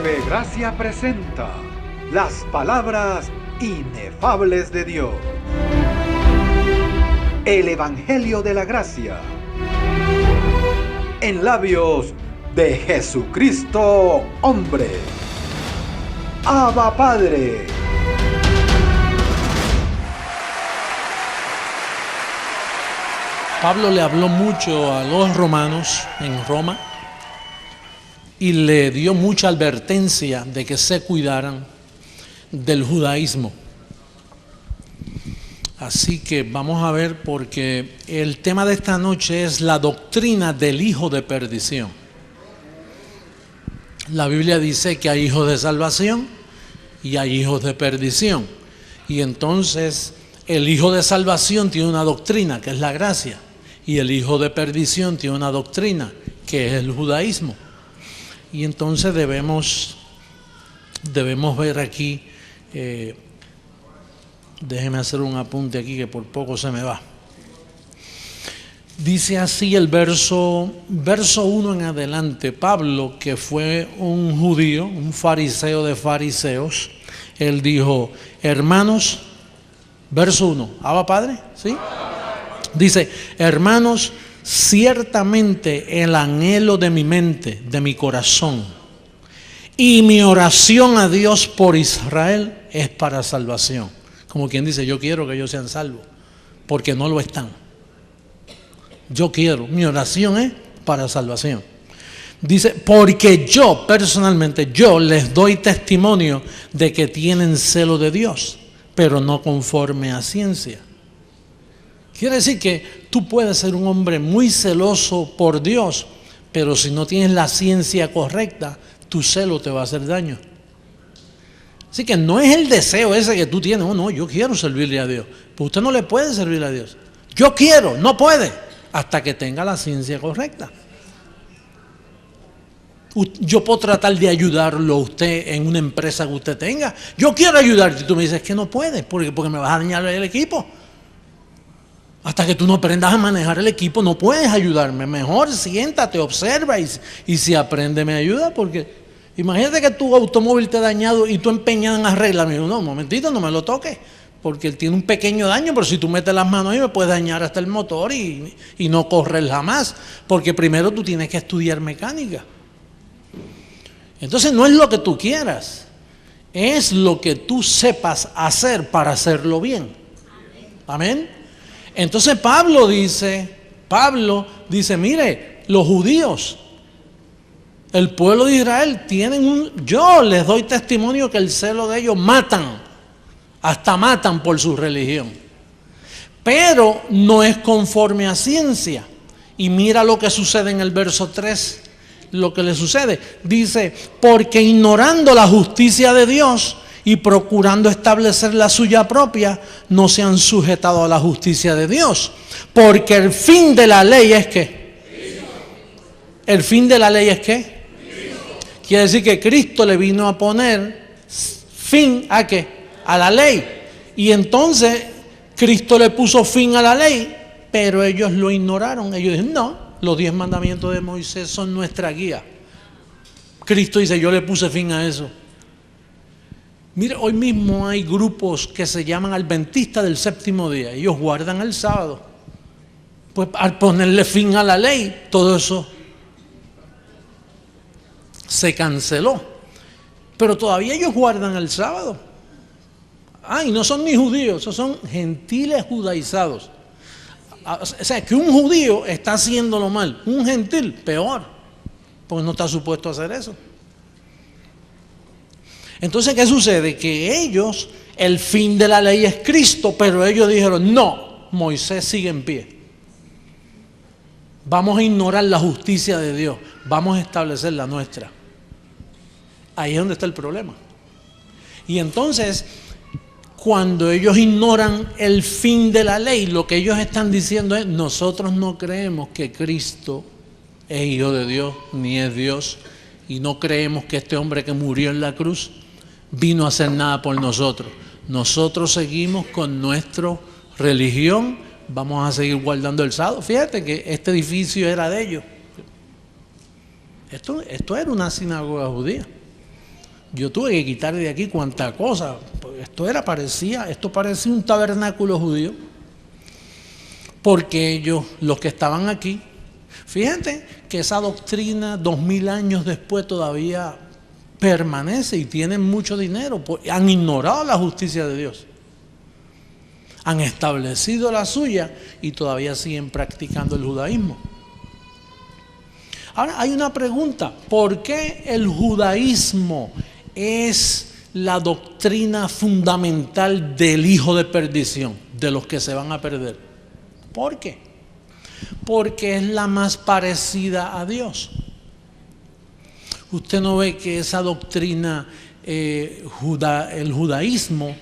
TV Gracia presenta las palabras inefables de Dios. El Evangelio de la Gracia. En labios de Jesucristo, hombre. Abba Padre. Pablo le habló mucho a los romanos en Roma y le dio mucha advertencia de que se cuidaran del judaísmo. Así que vamos a ver, porque el tema de esta noche es la doctrina del hijo de perdición. La Biblia dice que hay hijos de salvación y hay hijos de perdición. Y entonces el hijo de salvación tiene una doctrina que es la gracia, y el hijo de perdición tiene una doctrina que es el judaísmo. Y entonces debemos ver aquí, déjeme hacer un apunte aquí que por poco se me va. Dice así el verso 1 en adelante. Pablo, que fue un judío, un fariseo de fariseos, él dijo: hermanos, verso 1, ¿Abba Padre? ¿Sí? Dice: hermanos, ciertamente el anhelo de mi mente, de mi corazón, y mi oración a Dios por Israel es para salvación. Como quien dice: yo quiero que ellos sean salvos, porque no lo están. Yo quiero, mi oración es para salvación. Dice: porque yo personalmente, yo les doy testimonio de que tienen celo de Dios, pero no conforme a ciencia. Quiere decir que tú puedes ser un hombre muy celoso por Dios, pero si no tienes la ciencia correcta, tu celo te va a hacer daño. Así que no es el deseo ese que tú tienes: oh no, yo quiero servirle a Dios. Pues usted no le puede servir a Dios. Yo quiero, no puede, hasta que tenga la ciencia correcta. Yo puedo tratar de ayudarlo a usted en una empresa que usted tenga. Yo quiero ayudarte, y tú me dices que no puedes, porque me vas a dañar el equipo. Hasta que tú no aprendas a manejar el equipo, no puedes ayudarme. Mejor siéntate, observa y si aprende me ayuda, porque imagínate que tu automóvil te ha dañado y tú empeñado en arreglarme. No, un momentito, no me lo toques, porque él tiene un pequeño daño, pero si tú metes las manos ahí me puedes dañar hasta el motor y no correr jamás, porque primero tú tienes que estudiar mecánica. Entonces no es lo que tú quieras, es lo que tú sepas hacer para hacerlo bien. Amén. Entonces Pablo dice, mire, los judíos, el pueblo de Israel yo les doy testimonio que el celo de ellos hasta matan por su religión, pero no es conforme a ciencia. Y mira lo que sucede en el verso 3, lo que le sucede. Dice: porque ignorando la justicia de Dios y procurando establecer la suya propia, no se han sujetado a la justicia de Dios. Porque el fin de la ley es ¿qué? Cristo. ¿El fin de la ley es qué? Cristo. Quiere decir que Cristo le vino a poner fin ¿a qué? A la ley. Y entonces Cristo le puso fin a la ley, pero ellos lo ignoraron. Ellos dijeron: no, los 10 mandamientos de Moisés son nuestra guía. Cristo dice: yo le puse fin a eso. Mire, hoy mismo hay grupos que se llaman adventistas del séptimo día. Ellos guardan el sábado. Pues al ponerle fin a la ley, todo eso se canceló. Pero todavía ellos guardan el sábado. Y no son ni judíos, esos son gentiles judaizados. O sea, que un judío está haciéndolo mal, un gentil peor, porque no está supuesto a hacer eso. Entonces, ¿qué sucede? Que ellos, el fin de la ley es Cristo, pero ellos dijeron: no, Moisés sigue en pie. Vamos a ignorar la justicia de Dios, vamos a establecer la nuestra. Ahí es donde está el problema. Y entonces, cuando ellos ignoran el fin de la ley, lo que ellos están diciendo es: nosotros no creemos que Cristo es hijo de Dios, ni es Dios, y no creemos que este hombre que murió en la cruz vino a hacer nada por nosotros. Nosotros seguimos con nuestra religión, vamos a seguir guardando el sábado. Fíjate que este edificio era de ellos. Esto era una sinagoga judía. Yo tuve que quitar de aquí cuánta cosa. Esto parecía un tabernáculo judío. Porque ellos, los que estaban aquí, fíjate que esa doctrina 2000 años después todavía permanece y tienen mucho dinero. Han ignorado la justicia de Dios. Han establecido la suya y todavía siguen practicando el judaísmo. Ahora hay una pregunta: ¿por qué el judaísmo es la doctrina fundamental del hijo de perdición, de los que se van a perder? ¿Por qué? Porque es la más parecida a Dios. Usted no ve que esa doctrina, el judaísmo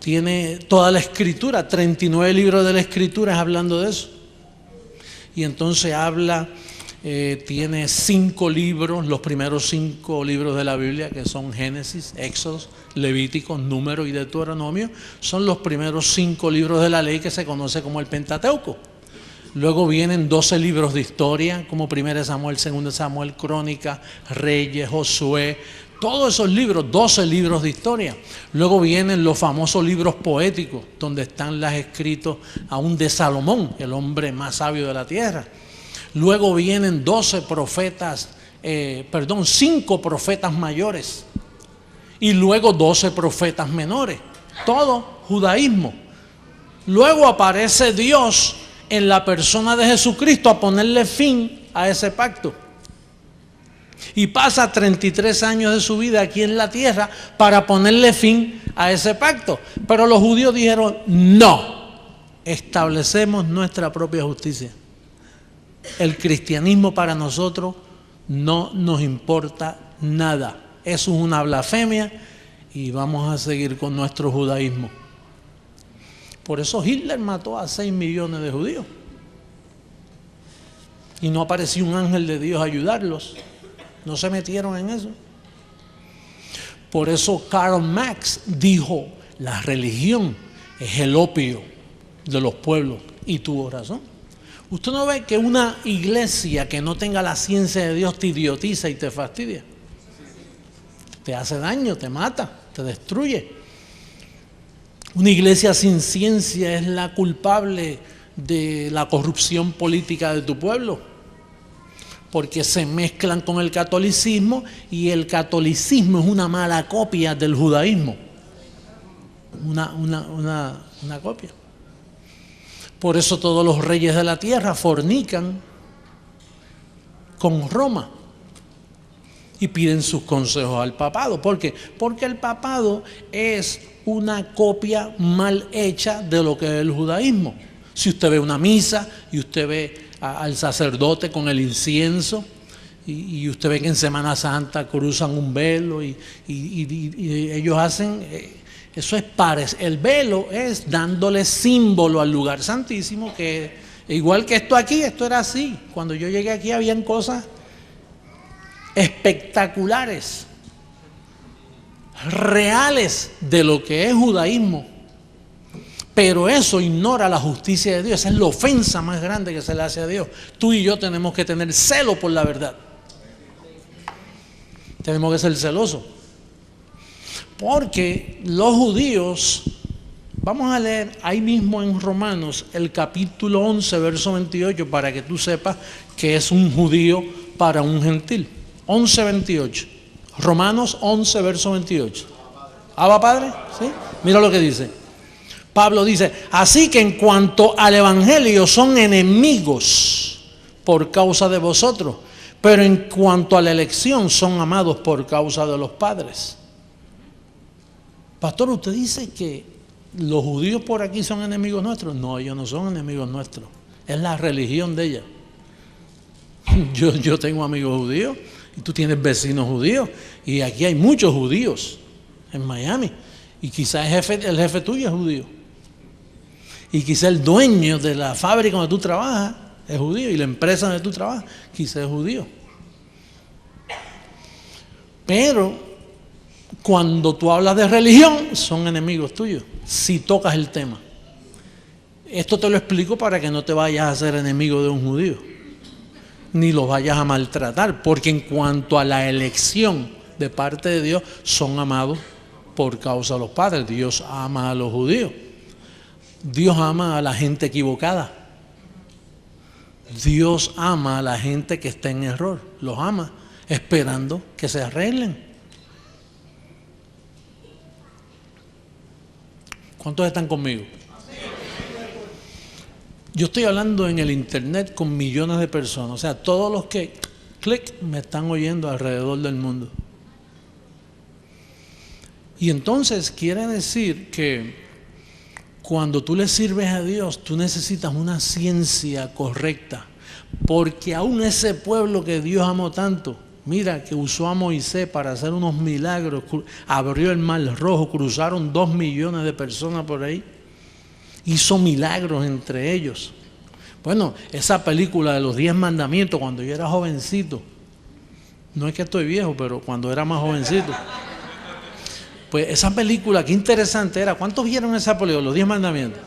tiene toda la escritura, 39 libros de la escritura es hablando de eso. Y entonces tiene 5 libros, los primeros 5 libros de la Biblia, que son Génesis, Éxodo, Levítico, Número y Deuteronomio, son los primeros 5 libros de la ley que se conoce como el Pentateuco. Luego vienen 12 libros de historia, como 1 Samuel, 2 Samuel, Crónica, Reyes, Josué, todos esos libros, 12 libros de historia. Luego vienen los famosos libros poéticos, donde están los escritos aún de Salomón, el hombre más sabio de la tierra. Luego vienen 5 profetas mayores y luego 12 profetas menores. Todo judaísmo. Luego aparece Dios en la persona de Jesucristo a ponerle fin a ese pacto. Y pasa 33 años de su vida aquí en la tierra para ponerle fin a ese pacto. Pero los judíos dijeron: no, establecemos nuestra propia justicia. El cristianismo para nosotros no nos importa nada. Eso es una blasfemia y vamos a seguir con nuestro judaísmo. Por eso Hitler mató a 6 millones de judíos. Y no apareció un ángel de Dios a ayudarlos. No se metieron en eso. Por eso Karl Marx dijo: la religión es el opio de los pueblos. Y tuvo razón. Usted no ve que una iglesia que no tenga la ciencia de Dios te idiotiza y te fastidia. Te hace daño, te mata, te destruye. Una iglesia sin ciencia es la culpable de la corrupción política de tu pueblo, porque se mezclan con el catolicismo y el catolicismo es una mala copia del judaísmo. Una copia. Por eso todos los reyes de la tierra fornican con Roma y piden sus consejos al papado. ¿Por qué? Porque el papado es una copia mal hecha de lo que es el judaísmo. Si usted ve una misa y usted ve al sacerdote con el incienso y usted ve que en Semana Santa cruzan un velo y ellos hacen... Eso es el velo es dándole símbolo al lugar santísimo, que igual que esto aquí, esto era así. Cuando yo llegué aquí habían cosas espectaculares, reales de lo que es judaísmo. Pero eso ignora la justicia de Dios. Esa es la ofensa más grande que se le hace a Dios. Tú y yo tenemos que tener celo por la verdad. Tenemos que ser celosos. Porque los judíos, vamos a leer ahí mismo en Romanos el capítulo 11, verso 28, para que tú sepas que es un judío para un gentil. 11, 28. Romanos 11, verso 28. ¿Abba, Padre? ¿Sí? Mira lo que dice. Pablo dice: así que en cuanto al evangelio son enemigos por causa de vosotros, pero en cuanto a la elección son amados por causa de los padres. Pastor, ¿usted dice que los judíos por aquí son enemigos nuestros? No, ellos no son enemigos nuestros. Es la religión de ellos. Yo tengo amigos judíos y tú tienes vecinos judíos. Y aquí hay muchos judíos en Miami. Y quizás el jefe tuyo es judío. Y quizás el dueño de la fábrica donde tú trabajas es judío. Y la empresa donde tú trabajas quizás es judío. Pero cuando tú hablas de religión, son enemigos tuyos, si tocas el tema. Esto te lo explico para que no te vayas a ser enemigo de un judío, ni los vayas a maltratar, porque en cuanto a la elección de parte de Dios son amados por causa de los padres. Dios ama a los judíos. Dios ama a la gente equivocada. Dios ama a la gente que está en error. Los ama esperando que se arreglen. ¿Cuántos están conmigo? Yo estoy hablando en el internet con millones de personas. O sea, todos los que me están oyendo alrededor del mundo. Y entonces quiere decir que cuando tú le sirves a Dios, tú necesitas una ciencia correcta. Porque aún ese pueblo que Dios amó tanto, mira que usó a Moisés para hacer unos milagros, abrió el mar rojo, cruzaron 2 millones de personas por ahí, hizo milagros entre ellos. Bueno, esa película de los 10 mandamientos, cuando yo era jovencito, no es que estoy viejo, pero cuando era más jovencito, pues esa película, qué interesante era. ¿Cuántos vieron esa película, los 10 mandamientos?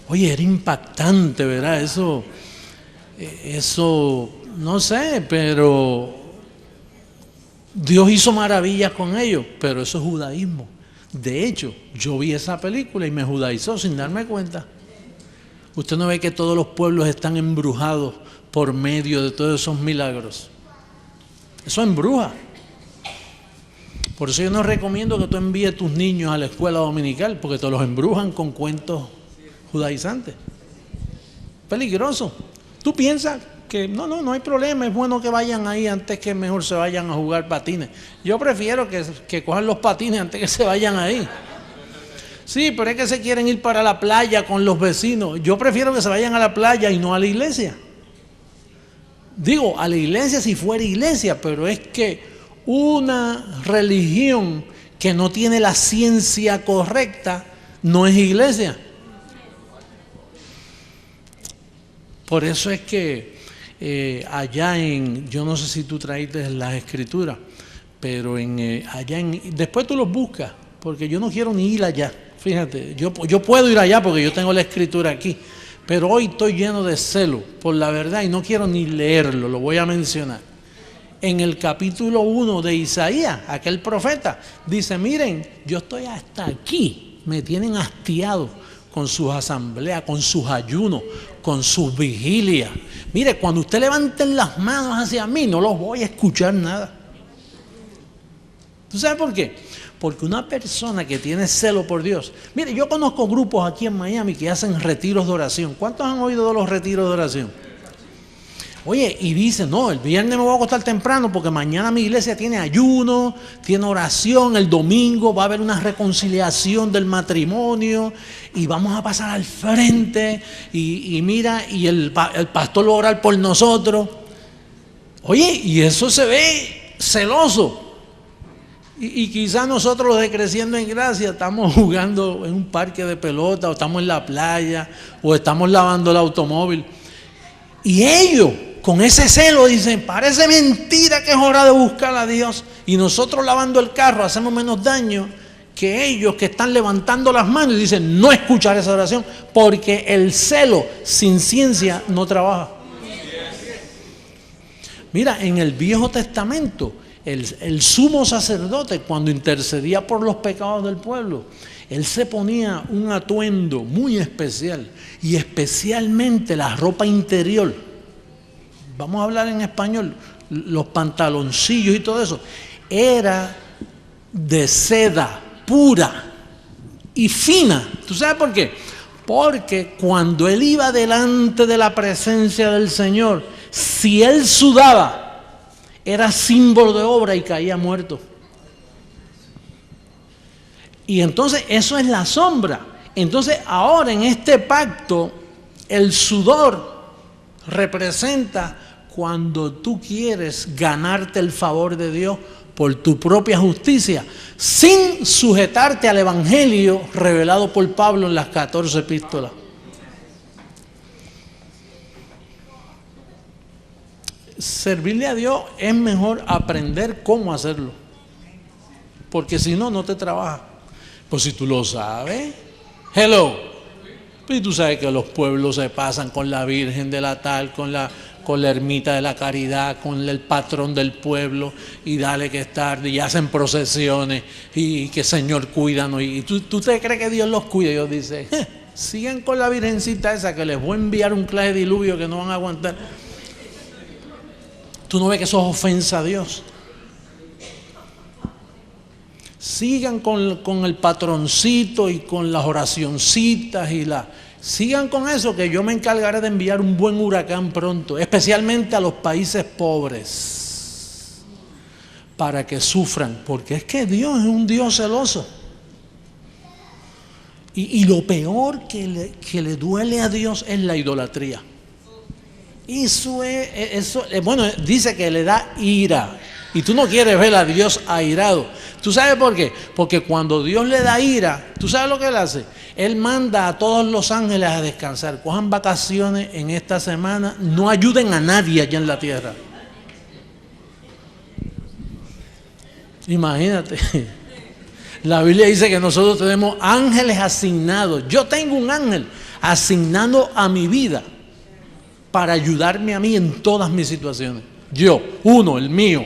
Oye, era impactante, ¿verdad? Eso, no sé, pero Dios hizo maravillas con ellos, pero eso es judaísmo. De hecho, yo vi esa película y me judaizó sin darme cuenta. Usted no ve que todos los pueblos están embrujados por medio de todos esos milagros. Eso embruja. Por eso yo no recomiendo que tú envíes tus niños a la escuela dominical, porque te los embrujan con cuentos judaizantes. Peligroso. Tú piensas que no hay problema, es bueno que vayan ahí antes que mejor se vayan a jugar patines. Yo prefiero que cojan los patines antes que se vayan ahí. Sí, pero es que se quieren ir para la playa con los vecinos. Yo prefiero que se vayan a la playa y no a la iglesia. Digo, a la iglesia si fuera iglesia, pero es que una religión que no tiene la ciencia correcta no es iglesia. Por eso es que allá yo no sé si tú traíste las escrituras, pero después tú los buscas, porque yo no quiero ni ir allá. Fíjate, yo puedo ir allá porque yo tengo la escritura aquí, pero hoy estoy lleno de celo por la verdad y no quiero ni leerlo, lo voy a mencionar. En el capítulo 1 de Isaías, aquel profeta, dice, miren, yo estoy hasta aquí, me tienen hastiado con sus asambleas, con sus ayunos, con sus vigilias. Mire, cuando usted levanten las manos hacia mí, no los voy a escuchar nada. ¿Tú sabes por qué? Porque una persona que tiene celo por Dios, mire, yo conozco grupos aquí en Miami que hacen retiros de oración. ¿Cuántos han oído de los retiros de oración? Oye, y dicen, no, el viernes me voy a acostar temprano porque mañana mi iglesia tiene ayuno, tiene oración, el domingo va a haber una reconciliación del matrimonio y vamos a pasar al frente y mira, y el pastor va a orar por nosotros. Oye, y eso se ve celoso. Y quizás nosotros los de Creciendo en Gracia estamos jugando en un parque de pelota o estamos en la playa o estamos lavando el automóvil. Y ellos con ese celo dicen, parece mentira que es hora de buscar a Dios. Y nosotros lavando el carro hacemos menos daño que ellos que están levantando las manos y dicen, no escuchar esa oración, porque el celo sin ciencia no trabaja. Mira, en el Viejo Testamento, el sumo sacerdote, cuando intercedía por los pecados del pueblo, él se ponía un atuendo muy especial, y especialmente la ropa interior. Vamos a hablar en español, los pantaloncillos y todo eso, era de seda pura y fina. ¿Tú sabes por qué? Porque cuando él iba delante de la presencia del Señor, si él sudaba, era símbolo de obra y caía muerto. Y entonces eso es la sombra. Entonces ahora en este pacto, el sudor representa cuando tú quieres ganarte el favor de Dios por tu propia justicia, sin sujetarte al evangelio revelado por Pablo en las 14 epístolas. Servirle a Dios es mejor aprender cómo hacerlo, porque si no, no te trabaja. Pues si tú lo sabes, hello. Pues tú sabes que los pueblos se pasan con la Virgen de la tal, con con la ermita de la caridad, con el patrón del pueblo, y dale que es tarde, y hacen procesiones, y que Señor cuídanos. Y tú te crees que Dios los cuida. Y Dios dice, sigan con la virgencita esa que les voy a enviar un clase de diluvio que no van a aguantar. Tú no ves que eso es ofensa a Dios. Sigan con el patroncito y con las oracioncitas sigan con eso, que yo me encargaré de enviar un buen huracán pronto, especialmente a los países pobres, para que sufran, porque es que Dios es un Dios celoso. Y lo peor que le duele a Dios es la idolatría. Eso, bueno, dice que le da ira. Y tú no quieres ver a Dios airado. ¿Tú sabes por qué? Porque cuando Dios le da ira, ¿tú sabes lo que Él hace? Él manda a todos los ángeles a descansar. Cojan vacaciones en esta semana. No ayuden a nadie allá en la tierra. Imagínate. La Biblia dice que nosotros tenemos ángeles asignados. Yo tengo un ángel asignado a mi vida para ayudarme a mí en todas mis situaciones. Yo, uno, el mío.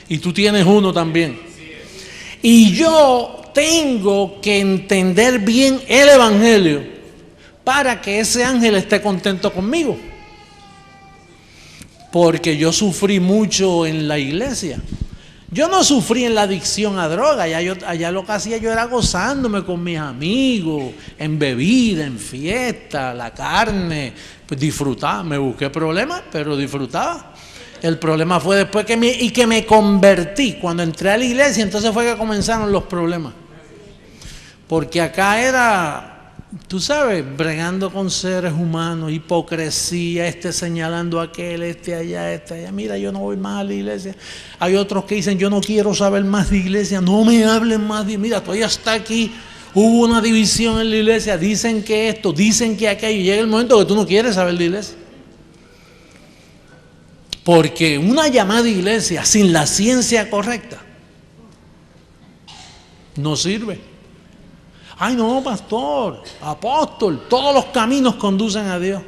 Y tú tienes uno también. Y yo tengo que entender bien el evangelio para que ese ángel esté contento conmigo. Porque yo sufrí mucho en la iglesia. Yo no sufrí en la adicción a droga. Allá lo que hacía yo era gozándome con mis amigos, en bebida, en fiesta, la carne. Pues disfrutaba. Me busqué problemas, pero disfrutaba. El problema fue después que me convertí. Cuando entré a la iglesia, entonces fue que comenzaron los problemas. Porque acá era, tú sabes, bregando con seres humanos, hipocresía, señalando a aquel, allá. Mira, yo no voy más a la iglesia. Hay otros que dicen, yo no quiero saber más de iglesia, no me hablen más de... Mira, todavía está aquí, hubo una división en la iglesia, dicen que esto, dicen que aquello. Y llega el momento que tú no quieres saber de iglesia. Porque una llamada iglesia sin la ciencia correcta no sirve. Ay, no, pastor, apóstol, todos los caminos conducen a Dios.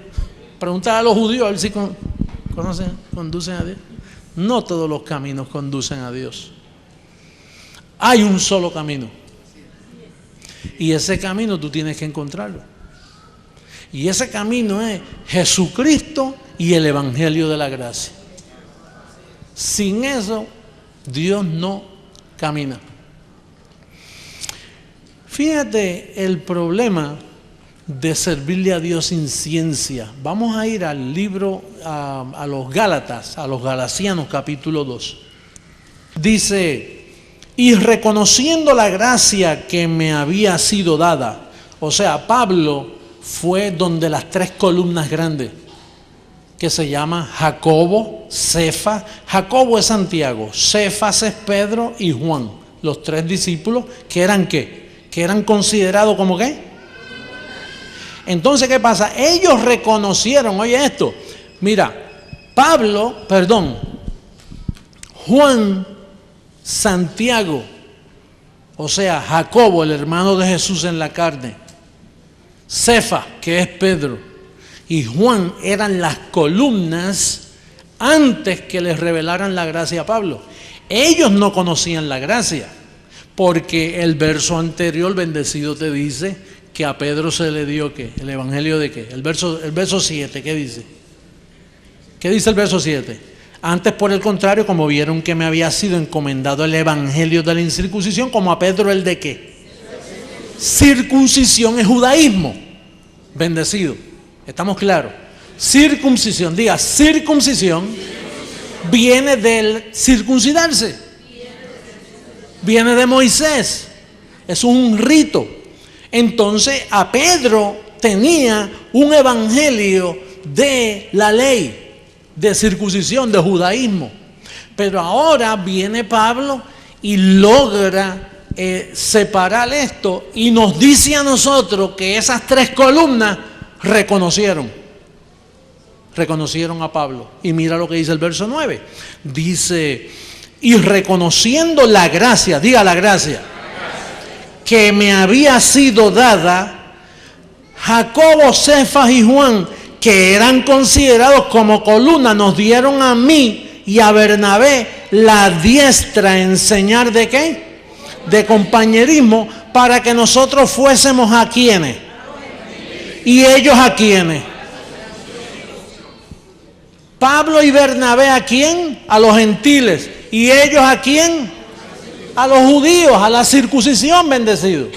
Pregúntale a los judíos a ver si conducen a Dios. No todos los caminos conducen a Dios. Hay un solo camino. Y ese camino tú tienes que encontrarlo. Y ese camino es Jesucristo y el Evangelio de la gracia. Sin eso, Dios no camina. Fíjate el problema de servirle a Dios sin ciencia. Vamos a ir al libro, a los Gálatas, a los Galatianos, capítulo 2. Dice, y reconociendo la gracia que me había sido dada. O sea, Pablo fue donde las 3 columnas grandes, que se llama Jacobo, Cefas. Jacobo es Santiago, Cefas es Pedro y Juan, los 3 discípulos que eran ¿qué? Que eran considerados como ¿qué? Entonces, ¿qué pasa? Ellos reconocieron, oye esto, mira, Juan, Santiago, o sea, Jacobo, el hermano de Jesús en la carne, Cefas, que es Pedro, y Juan eran las columnas antes que les revelaran la gracia a Pablo. Ellos no conocían la gracia, porque el verso anterior, bendecido, te dice que a Pedro se le dio ¿qué? ¿El evangelio de qué? El verso 7, ¿qué dice? ¿Qué dice el verso 7? Antes, por el contrario, como vieron que me había sido encomendado el evangelio de la incircuncisión, como a Pedro el de qué? Circuncisión es judaísmo. Bendecido. ¿Estamos claros? Circuncisión, diga, circuncisión viene del circuncidarse. Viene de Moisés. Es un rito. Entonces, a Pedro tenía un evangelio de la ley, de circuncisión, de judaísmo. Pero ahora viene Pablo y logra separar esto y nos dice a nosotros que esas 3 columnas reconocieron a Pablo. Y mira lo que dice el verso 9. Dice, y reconociendo la gracia, diga la gracia, que me había sido dada, Jacobo, Cefas y Juan, que eran considerados como columna, nos dieron a mí y a Bernabé la diestra a enseñar ¿de qué? De compañerismo, para que nosotros fuésemos a quienes. Y ellos a quienes. Pablo y Bernabé a quién? A los gentiles. ¿Y ellos a quién? A los judíos, a la circuncisión, bendecido.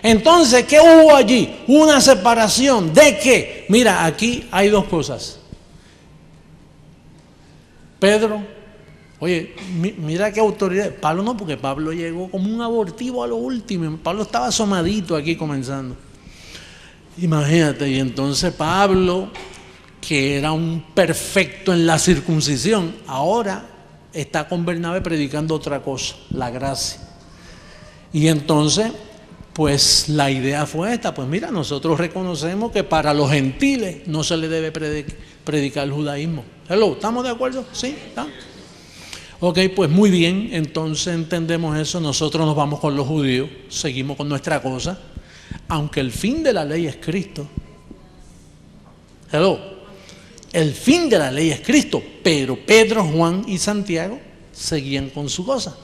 Entonces, ¿qué hubo allí? Una separación. ¿De qué? Mira, aquí hay dos cosas. Pedro, oye, mira qué autoridad. Pablo no, porque Pablo llegó como un abortivo a lo último. Pablo estaba asomadito aquí comenzando. Imagínate, y entonces Pablo, que era un perfecto en la circuncisión, ahora está con Bernabé predicando otra cosa, la gracia. Y entonces, pues la idea fue esta, pues mira, nosotros reconocemos que para los gentiles no se le debe predicar el judaísmo. Hello, ¿estamos de acuerdo? ¿Sí? ¿Está? Ok, pues muy bien, entonces entendemos eso, nosotros nos vamos con los judíos, seguimos con nuestra cosa, aunque el fin de la ley es Cristo. Hello. El fin de la ley es Cristo, pero Pedro, Juan y Santiago seguían con su cosa.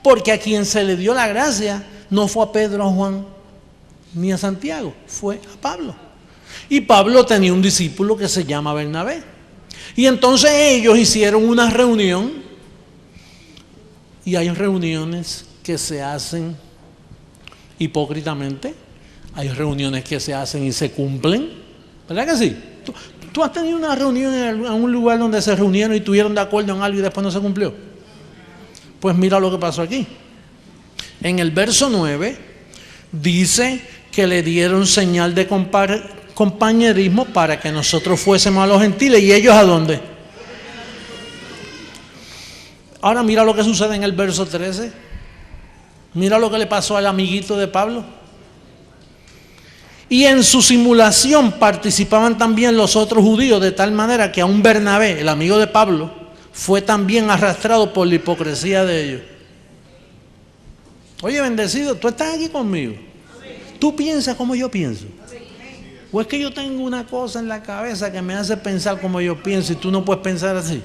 Porque a quien se le dio la gracia no fue a Pedro, a Juan ni a Santiago, fue a Pablo. Y Pablo tenía un discípulo que se llama Bernabé. Y entonces ellos hicieron una reunión, y hay reuniones que se hacen hipócritamente, hay reuniones que se hacen y se cumplen, ¿verdad que sí? ¿Tú has tenido una reunión en un lugar donde se reunieron y estuvieron de acuerdo en algo y después no se cumplió? Pues mira lo que pasó aquí. En el verso 9 dice que le dieron señal de compañerismo para que nosotros fuésemos a los gentiles. ¿Y ellos a dónde? Ahora mira lo que sucede en el verso 13. Mira lo que le pasó al amiguito de Pablo. Y en su simulación participaban también los otros judíos, de tal manera que aún Bernabé, el amigo de Pablo, fue también arrastrado por la hipocresía de ellos. Oye, bendecido, tú estás aquí conmigo. ¿Tú piensas como yo pienso? ¿O es que yo tengo una cosa en la cabeza que me hace pensar como yo pienso y tú no puedes pensar así?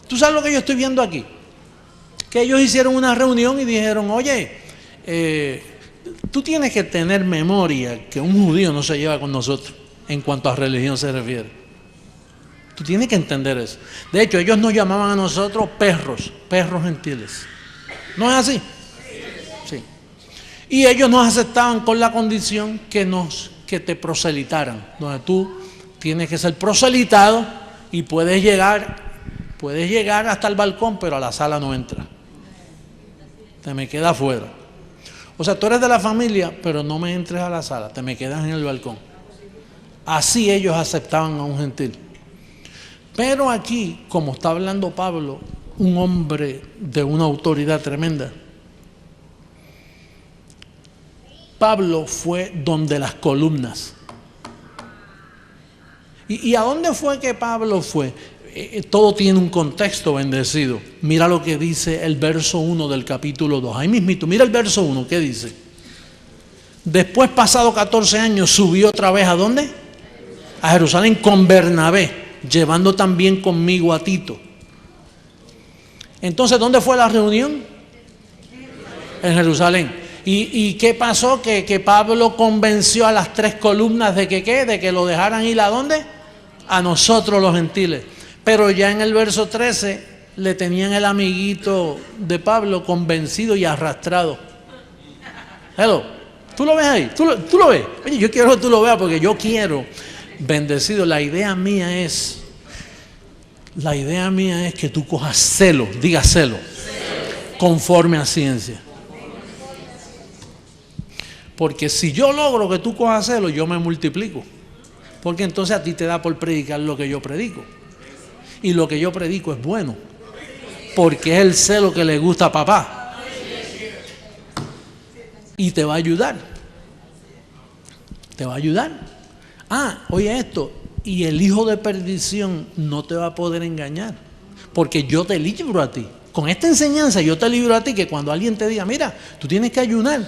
¿Tú sabes lo que yo estoy viendo aquí? Que ellos hicieron una reunión y dijeron, oye, tú tienes que tener memoria que un judío no se lleva con nosotros en cuanto a religión se refiere. Tú tienes que entender eso. De hecho, ellos nos llamaban a nosotros perros gentiles. ¿No es así? Sí. Y ellos nos aceptaban con la condición que te proselitaran, donde tú tienes que ser proselitado y puedes llegar hasta el balcón, pero a la sala no entras. Te me quedas afuera. O sea, tú eres de la familia, pero no me entres a la sala, te me quedas en el balcón. Así ellos aceptaban a un gentil. Pero aquí, como está hablando Pablo, un hombre de una autoridad tremenda, Pablo fue donde las columnas. ¿Y a dónde fue que Pablo fue? Todo tiene un contexto, bendecido. Mira lo que dice el verso 1 del capítulo 2. Ahí mismito, mira el verso 1, ¿qué dice? Después, pasado 14 años, subió otra vez ¿a dónde? A Jerusalén con Bernabé, llevando también conmigo a Tito. Entonces, ¿dónde fue la reunión? En Jerusalén. ¿Y qué pasó? Que Pablo convenció a las tres columnas de que ¿qué? De que lo dejaran ir ¿a dónde? A nosotros los gentiles. Pero ya en el verso 13 le tenían el amiguito de Pablo convencido y arrastrado. Hello, ¿tú lo ves ahí? ¿Tú lo ves? Oye, yo quiero que tú lo veas porque yo quiero, bendecido, la idea mía es que tú cojas celo, diga celo, conforme a ciencia. Porque si yo logro que tú cojas celo, yo me multiplico. Porque entonces a ti te da por predicar lo que yo predico. Y lo que yo predico es bueno. Porque es el celo que le gusta a papá. Y te va a ayudar. Te va a ayudar. Oye esto. Y el hijo de perdición no te va a poder engañar. Porque yo te libro a ti. Con esta enseñanza yo te libro a ti que cuando alguien te diga, mira, tú tienes que ayunar.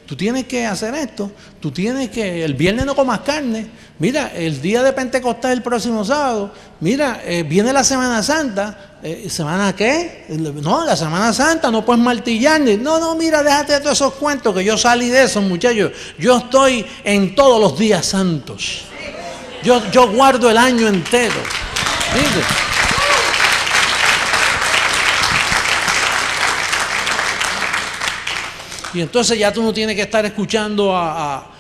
tú tienes que hacer esto, tú tienes que, el viernes no comas carne, mira, el día de Pentecostés el próximo sábado, mira, viene la Semana Santa, ¿Semana qué? No, la Semana Santa, no puedes martillar, no, mira, déjate de todos esos cuentos, que yo salí de esos, muchachos, yo estoy en todos los días santos, yo guardo el año entero, ¿viste? Y entonces ya tú no tienes que estar escuchando a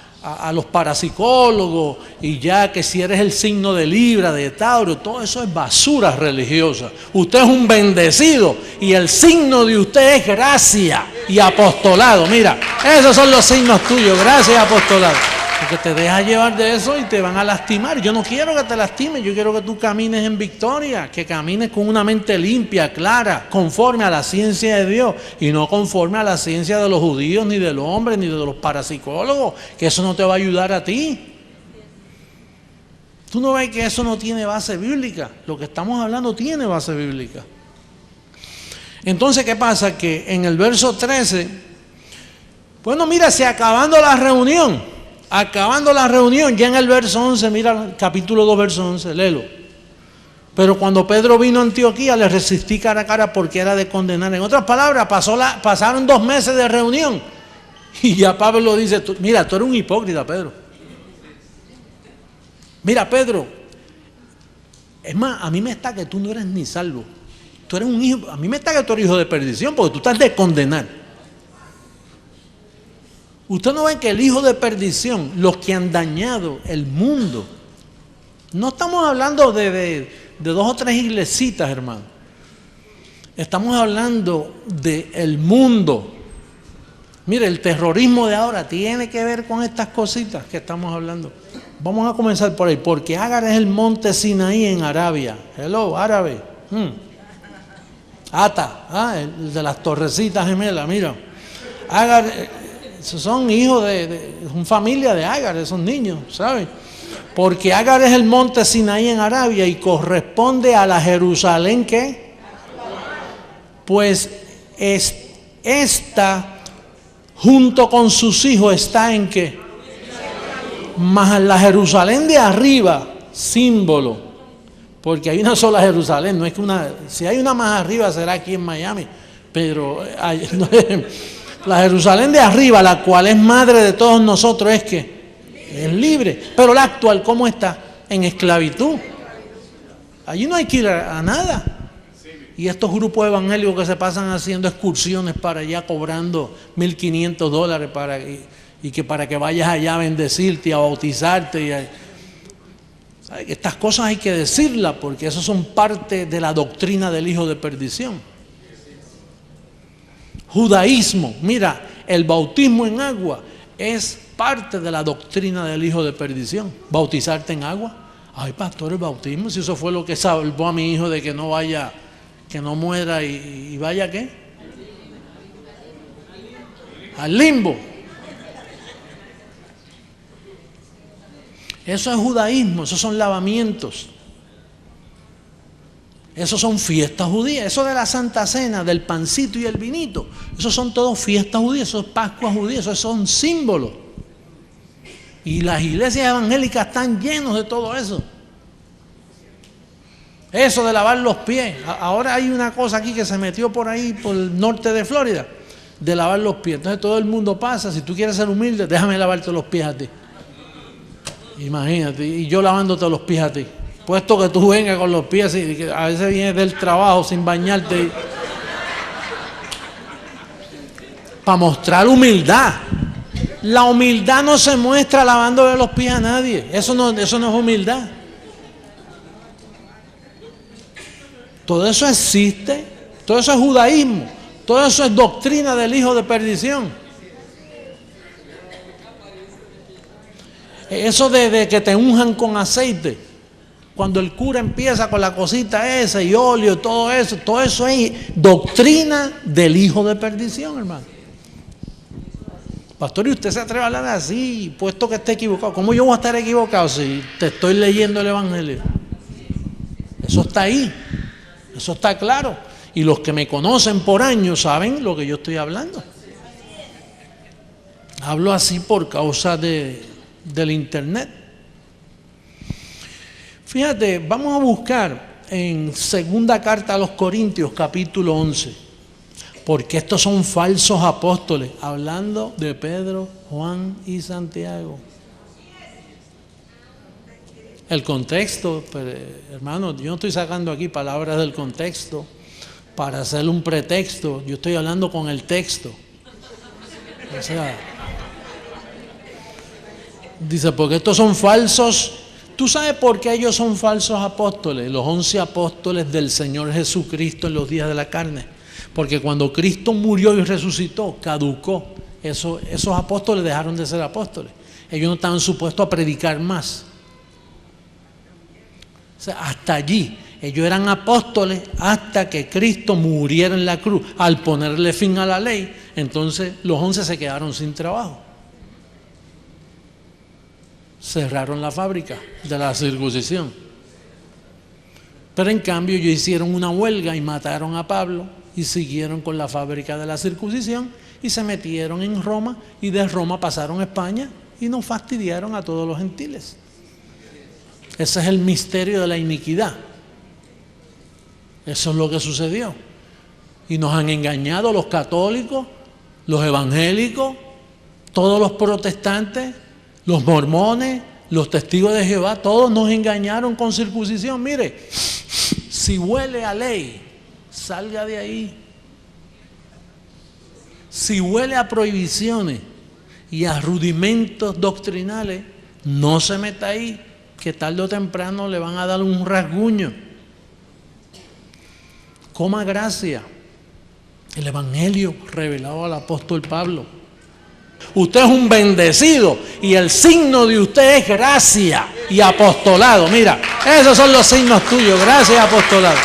los parapsicólogos y ya que si eres el signo de Libra, de Tauro, todo eso es basura religiosa. Usted es un bendecido y el signo de usted es gracia y apostolado. Mira, esos son los signos tuyos, gracia y apostolado. Porque te dejas llevar de eso y te van a lastimar. Yo no quiero que te lastimes, yo quiero que tú camines en victoria, que camines con una mente limpia, clara, conforme a la ciencia de Dios y no conforme a la ciencia de los judíos, ni del hombre, ni de los parapsicólogos, que eso no te va a ayudar a ti. Tú no ves que eso no tiene base bíblica. Lo que estamos hablando tiene base bíblica. Entonces, ¿qué pasa? Que en el verso 13, bueno, mira, se acabando la reunión, ya en el verso 11, mira, capítulo 2, verso 11, léelo. Pero cuando Pedro vino a Antioquía, le resistí cara a cara porque era de condenar. En otras palabras, pasaron 2 meses de reunión. Y ya Pablo dice, mira, tú eres un hipócrita, Pedro. Mira, Pedro, es más, a mí me está que tú no eres ni salvo. Tú eres un hijo, a mí me está que tú eres hijo de perdición porque tú estás de condenar. Usted no ve que el hijo de perdición, los que han dañado el mundo, no estamos hablando de 2 o 3 iglesitas, hermano. Estamos hablando del mundo. Mire, el terrorismo de ahora tiene que ver con estas cositas que estamos hablando. Vamos a comenzar por ahí, porque Agar es el monte Sinaí en Arabia. Hello, árabe. Ata, el de las torrecitas gemelas, mira. Agar... Esos son hijos son familia de Agar, esos niños, ¿sabes? Porque Agar es el monte Sinaí en Arabia y corresponde a la Jerusalén, ¿qué? Pues esta, junto con sus hijos, está en ¿qué? Más la Jerusalén de arriba, símbolo, porque hay una sola Jerusalén, no es que si hay una más arriba será aquí en Miami, pero la Jerusalén de arriba, la cual es madre de todos nosotros, es que es libre. Pero la actual, ¿cómo está? En esclavitud. Allí no hay que ir a nada. Y estos grupos evangélicos que se pasan haciendo excursiones para allá cobrando $1,500 para que vayas allá a bendecirte y a bautizarte. ¿Sabes? Estas cosas hay que decirlas porque eso son parte de la doctrina del hijo de perdición. Judaísmo, mira, el bautismo en agua es parte de la doctrina del hijo de perdición. Bautizarte en agua. Ay, pastor, el bautismo, si eso fue lo que salvó a mi hijo de que no vaya, que no muera y vaya, ¿qué? Al limbo. Eso es judaísmo, esos son lavamientos. Esos son fiestas judías. Eso de la Santa Cena, del pancito y el vinito, esos son todos fiestas judías, eso es Pascua judía, esos son símbolos. Y las iglesias evangélicas están llenos de todo eso. Eso de lavar los pies. Ahora hay una cosa aquí que se metió por ahí, por el norte de Florida, de lavar los pies. Entonces todo el mundo pasa, si tú quieres ser humilde, déjame lavarte los pies a ti. Imagínate, y yo lavándote los pies a ti. Puesto que tú vengas con los pies y a veces vienes del trabajo sin bañarte para mostrar humildad. La humildad no se muestra lavándole los pies a nadie. Eso no es humildad. Todo eso existe, todo eso es judaísmo, todo eso es doctrina del hijo de perdición. Eso de que te unjan con aceite. Cuando el cura empieza con la cosita esa y óleo, todo eso es doctrina del hijo de perdición, hermano. Pastor, ¿y usted se atreve a hablar así, puesto que esté equivocado? ¿Cómo yo voy a estar equivocado si te estoy leyendo el Evangelio? Eso está ahí, eso está claro. Y los que me conocen por años saben lo que yo estoy hablando. Hablo así por causa del internet. Fíjate, vamos a buscar en segunda carta a los Corintios, capítulo 11, porque estos son falsos apóstoles, hablando de Pedro, Juan y Santiago. El contexto, hermano, yo no estoy sacando aquí palabras del contexto para hacer un pretexto, yo estoy hablando con el texto. O sea, dice, porque estos son falsos. ¿Tú sabes por qué ellos son falsos apóstoles? Los 11 apóstoles del Señor Jesucristo en los días de la carne. Porque cuando Cristo murió y resucitó, caducó. Esos apóstoles dejaron de ser apóstoles. Ellos no estaban supuestos a predicar más. O sea, hasta allí. Ellos eran apóstoles hasta que Cristo muriera en la cruz. Al ponerle fin a la ley, entonces los 11 se quedaron sin trabajo. Cerraron la fábrica de la circuncisión. Pero en cambio ellos hicieron una huelga y mataron a Pablo y siguieron con la fábrica de la circuncisión y se metieron en Roma y de Roma pasaron a España y nos fastidiaron a todos los gentiles. Ese es el misterio de la iniquidad. Eso es lo que sucedió. Y nos han engañado los católicos, los evangélicos, todos los protestantes, los mormones, los testigos de Jehová, todos nos engañaron con circuncisión. Mire, si huele a ley, salga de ahí. Si huele a prohibiciones y a rudimentos doctrinales, no se meta ahí, que tarde o temprano le van a dar un rasguño. Coma gracia, el evangelio revelado al apóstol Pablo. Usted es un bendecido y el signo de usted es gracia y apostolado. Mira, esos son los signos tuyos, gracia y apostolado.